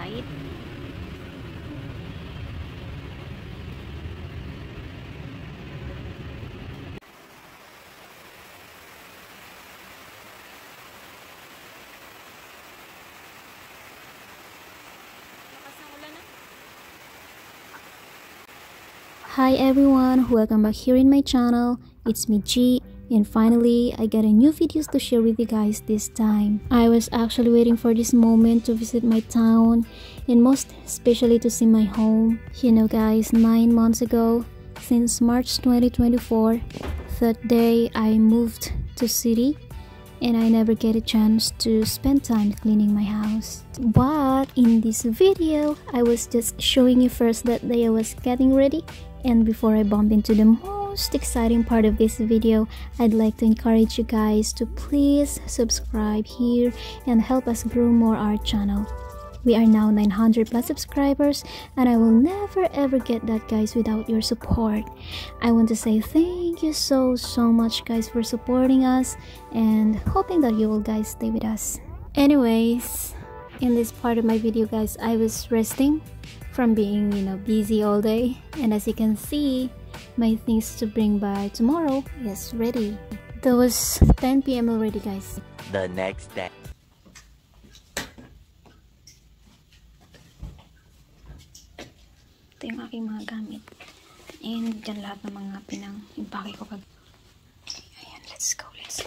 light. Hi everyone, welcome back here in my channel. It's me G, and finally I got a new videos to share with you guys this time. I was actually waiting for this moment to visit my town, and most especially to see my home. You know guys, 9 months ago, since March 2024, that day I moved to city, and I never get a chance to spend time cleaning my house. But in this video, I was just showing you first that day I was getting ready. And before I bump into the most exciting part of this video, I'd like to encourage you guys to please subscribe here and help us grow more our channel. We are now 900 plus subscribers, and I will never ever get that guys without your support. I want to say thank you so much guys for supporting us, and hoping that you will guys stay with us. Anyways, in this part of my video guys, I was resting from being busy all day, and as you can see, my things to bring by tomorrow is ready. That was 10 PM already guys. The next day. Ito yung aking mga gamit, and dyan lahat ng mga pinang-impake ko pag ayan, let's go. Okay,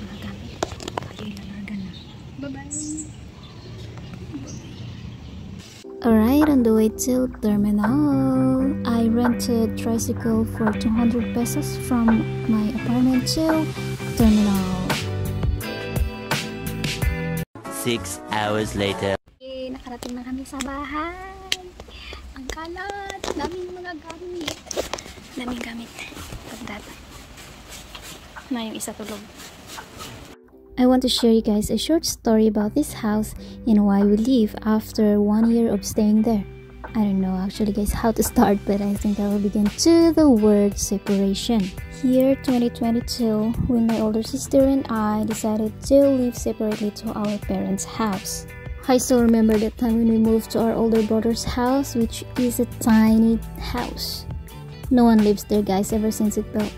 mga gamit tayo ilalagay na. Bye. Alright, on the way to terminal, I rented tricycle for 200 pesos from my apartment to terminal. 6 hours later. Okay, nakarating na kami sa bahay. Ang kalat, daming mga gamit. Daming gamit. Pagdat. Na yung isa tulog. I want to share you guys a short story about this house and why we leave after 1 year of staying there. I don't know actually guys how to start, but I think I will begin to the word separation. Year 2022, when my older sister and I decided to live separately to our parents' house. I still remember that time when we moved to our older brother's house, which is a tiny house. No one lives there guys ever since it built.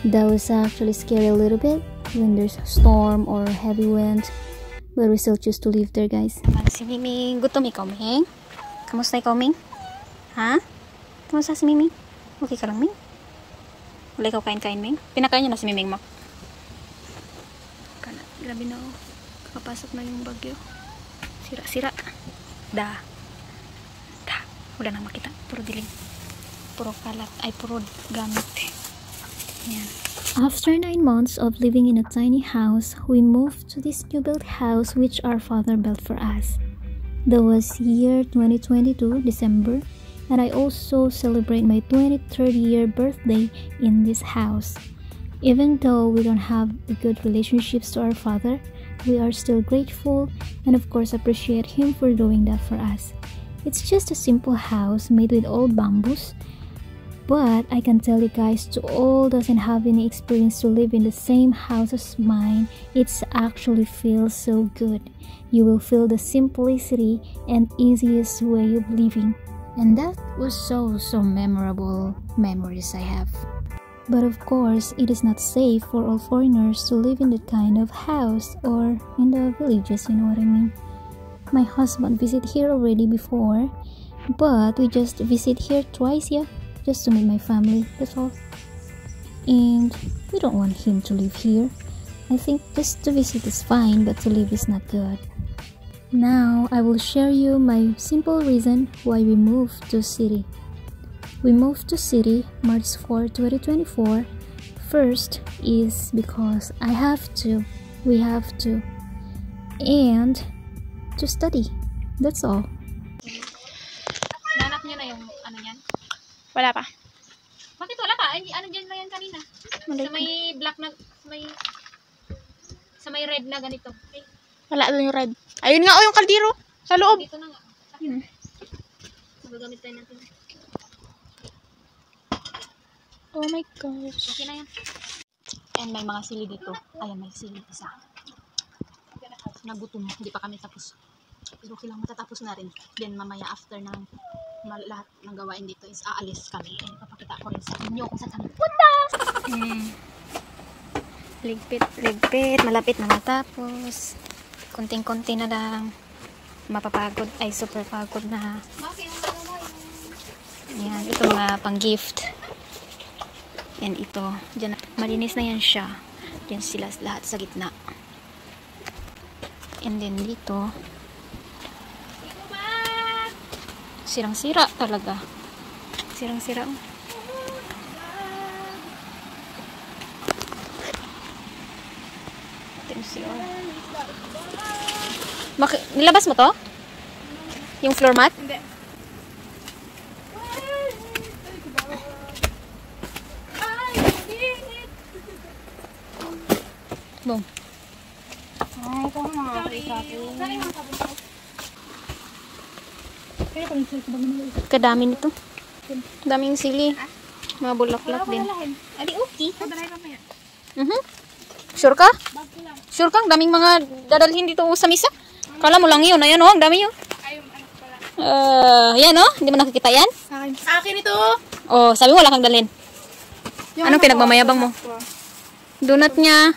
That was actually scary a little bit when there's a storm or heavy wind, but we still choose to live there guys. Si Miming, gutom ikaw Ming? Kamusta ikaw Ming? Ha? Kamusta si Miming? Okay ka lang Ming? Wala ikaw kain-kain Ming? Pinakain niya na si Miming mo? Grabe na oh. Kapasok na yung bagyo. Sira-sira. Da. Wala nang makita. Puro dilim. Puro kalat. Ay puro gamit. Yan. After 9 months of living in a tiny house, we moved to this new built house which our father built for us. That was year 2022, December, and I also celebrate my 23rd year birthday in this house. Even though we don't have a good relationships to our father, we are still grateful and of course appreciate him for doing that for us. It's just a simple house made with old bamboos. But I can tell you guys, to all doesn't have any experience to live in the same house as mine, it's actually feels so good. You will feel the simplicity and easiest way of living. And that was so memorable memories I have. But of course, it is not safe for all foreigners to live in that kind of house or in the villages, you know what I mean. My husband visited here already before, but we just visit here twice, yeah. Just to meet my family, that's all. And we don't want him to live here. I think just to visit is fine, but to live is not good. Now, I will share you my simple reason why we moved to city. We moved to city March 4, 2024. First is because I have to, we have to, and to study. That's all. Nanap niyo na yung ano yan? Wala pa. Bakit wala pa? Ano dyan lang yan kanina? Sa may black na, sa may red na ganito. Okay. Wala doon yung red. Ayun nga, yung kaldero. Sa loob. Dito na nga. Magagamit tayo natin. Oh my gosh. Okay na yan. And may mga sili dito. Ayan, may sili isa. Nagutom. Hindi pa kami tapos. Pero kailangan matatapos na rin. Then mamaya after ng lahat ng gawain dito is aalis kami. And ipapakita ko rin sa inyo kung saan kami punta. Ligpit. Malapit na matapos. Konting-konti na lang. Mapapagod. Ay, super pagod na. Yan. Ito mga pang-gift. And ito. Diyan, malinis na yan siya. Diyan sila lahat sa gitna. And then dito. Sirang-sira talaga. Sirang-sira. Nilabas mo to? Yung floor mat? Hindi. Boom. Ay, ito nga. Kadami nito. Daming sili. Mga bulaklak din. Adi, okay. Sure ka? Sure ka? Daming mga dadalhin dito sa misa? Kala mo lang yun. Ayan o, ang dami yun. Yan o, hindi mo nakikita yan? Sa akin ito. Oh, sabi mo wala kang dalhin. Anong pinagmamayabang mo? Donut niya.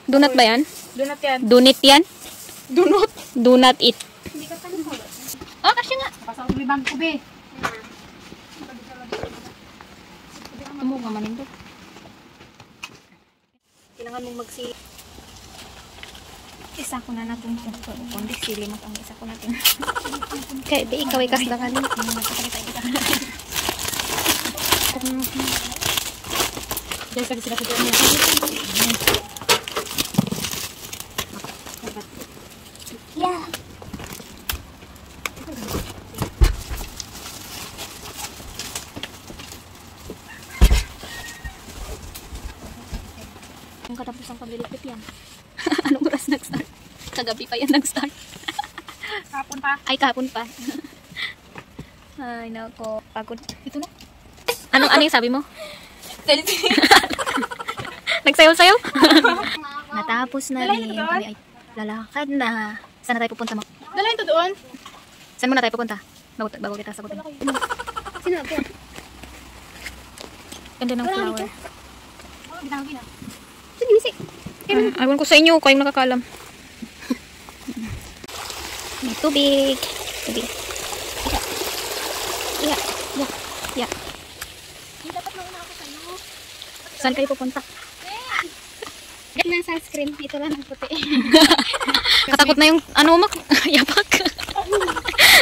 Donut ba yan? Donut yan. Donut yan? Donut. Donut it. Hindi ka tayo. Ah, kasi nga. Pasok ko bang kubi. Amo ka manin doon. Kailangan mong magsi... Isa ko na natin ito. Kundi sili mas ang isa ko natin. Kaya di ikaw ay kasla ka din. Diyan kasi sila sa niya. Yeah. Yung katapos ang paglilipit yan. Anong oras nag-start? Kagabi pa yan nag-start. Kapon pa. Ay, kahapon pa. Ay, nako. Pagod. Ito na. Ano yung sabi mo? Nagsayaw-sayaw? Natapos na rin. Kami ay lalakad na. Saan na tayo pupunta mo? Dalahin to doon. Saan muna tayo pupunta? Bago kita sagutin. Sinabi yan. Ganda ng flower. Ginawin na. Sige, bisik. Ayawan ko sa inyo, kayong nakakalam. May tubig. Tubig. Yeah. Dapat mauna ako sa'yo. Saan kayo pupunta? Ito na sunscreen. Ito lang ang puti. Katakot na yung ano mo. Yapak.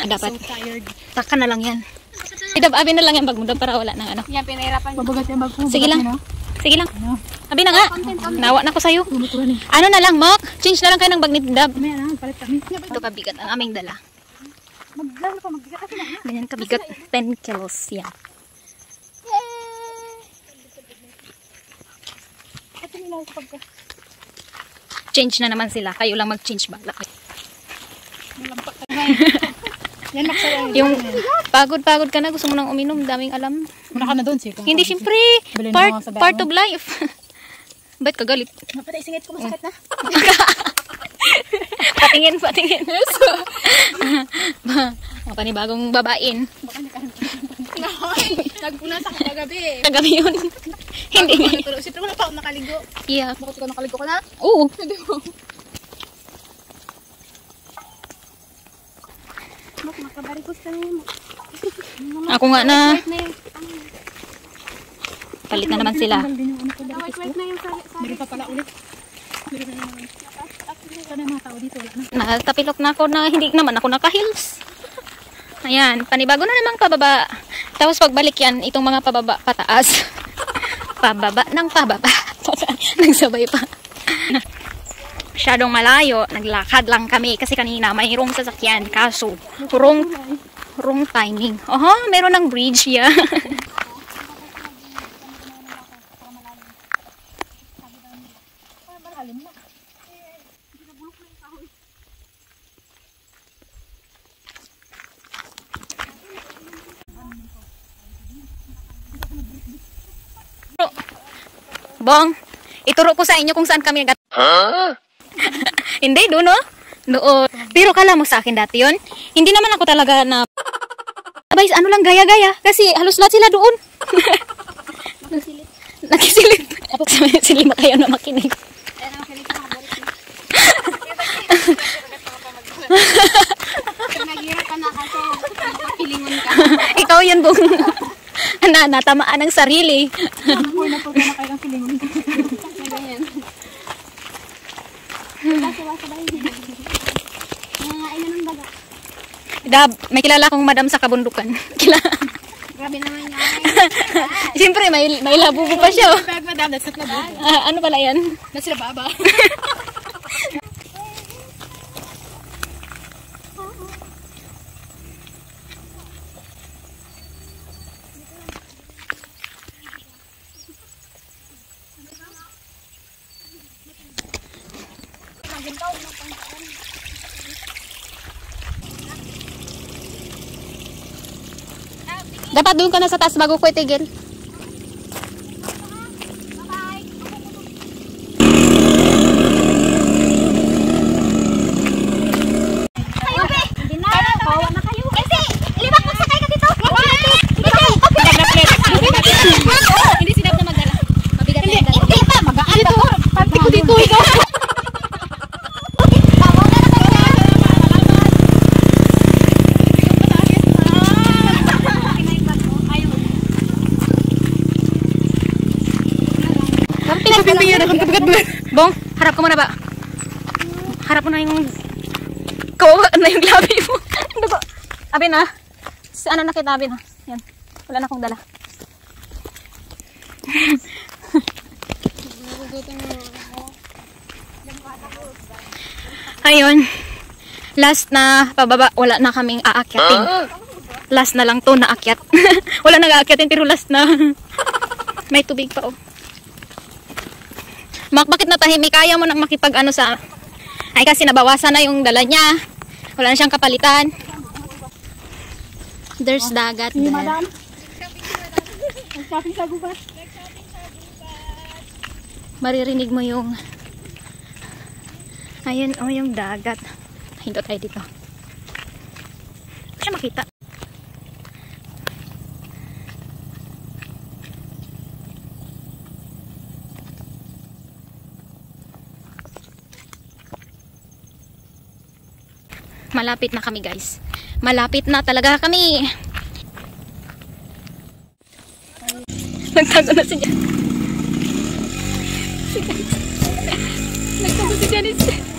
Dapat. So tired. Taka na lang yan. Idab-abi na lang yan bag mo para wala nang ano. Yan, pinahirapan. Babagat yung bag mo. Sige lang. Sige lang. Abi na nga. Nawa na ko sa'yo. Ano na lang, Mok? Change na lang kayo ng bag ni Dab. May na, palit kami. Ito kabigat ang aming dala. Maglalo pa, magbigat kasi na. Ganyan kabigat. 10 kilos yan. Ito nila ako pagka. Change na naman sila. Kayo lang mag-change ba? Malampak ka na. Yan, maksara. Yung pagod-pagod ka na, gusto mo nang uminom, daming alam. Muna ka na doon, sige. Hindi, syempre. Bilhin mo sa Part bago. of life. Ba't kagalit? Mapatay, singit ko, masakit na. Patingin. Panibagong babain. Nagpunasan ka kagabi. Kagabi yun. Hindi. Pero siyempre wala pa ako nakaligo. Yeah. Bakit ka nakaligo ka na? Oo. Hindi mo. Makabarikos ka na. Ako nga na. Palit na naman sila. Wait na yung sari. Hindi pa pala ulit. Sana yung mga tao dito. Natapilok na ako na hindi naman ako naka-heels. Ayan, panibago na naman pababa. Tapos pagbalik yan, itong mga pababa, pataas. Pababa ng pababa. Nagsabay pa. Masyadong malayo. Naglakad lang kami kasi kanina mayroong sasakyan. Kaso, wrong timing. Oho, meron ng bridge yan. Bong, ituro ko sa inyo kung saan kami nag- Hindi, doon no? Noon. Pero kala mo sa akin dati yun, hindi naman ako talaga na... Abay, ano lang, gaya-gaya. Kasi halos lahat sila doon. Nakisilip. Silip na kayo na makinig. Naghirap ka na kasi makapilingon ka. Ikaw yan bong natamaan ng sarili. Uy, napulga na kayo ng pilingon ka. Na ganyan. Basa-basa ba yun? Nangangain na ng daga. Dab, may kilala akong madam sa kabundukan. Grabe naman yan. Siyempre, may labubo pa siya. Bag, madam, that's not labog. Ano pala yan? That's na baba. Dapat doon ka na sa taas bago ko itigil. Hindi sinap na magdala. Mabigat na yung dala. Hindi pa, magaan ba? Pati ko dito ito. Bong, harap ko muna ba? Harap mo na yung kawawa na yung labi mo. Dugo. Abi na. Ano na kita, abi na. Yan. Wala na akong dala. Ayun. Last na pababa. Wala na kaming aakyatin. Last na lang to na akyat. Wala na aakyatin pero last na. May tubig pa oh. Bakit natahimik? Kaya mo nang makipag ano sa... Ay kasi nabawasan na yung dala niya. Wala na siyang kapalitan. There's dagat there. Madam. Shopping sa gubat. Maririnig mo yung... Ayun, oh yung dagat. Hinto tayo dito. Hindi siya makita. Malapit na kami guys. Malapit na talaga kami. Nagtago na si Janice. Nagtago si Janice.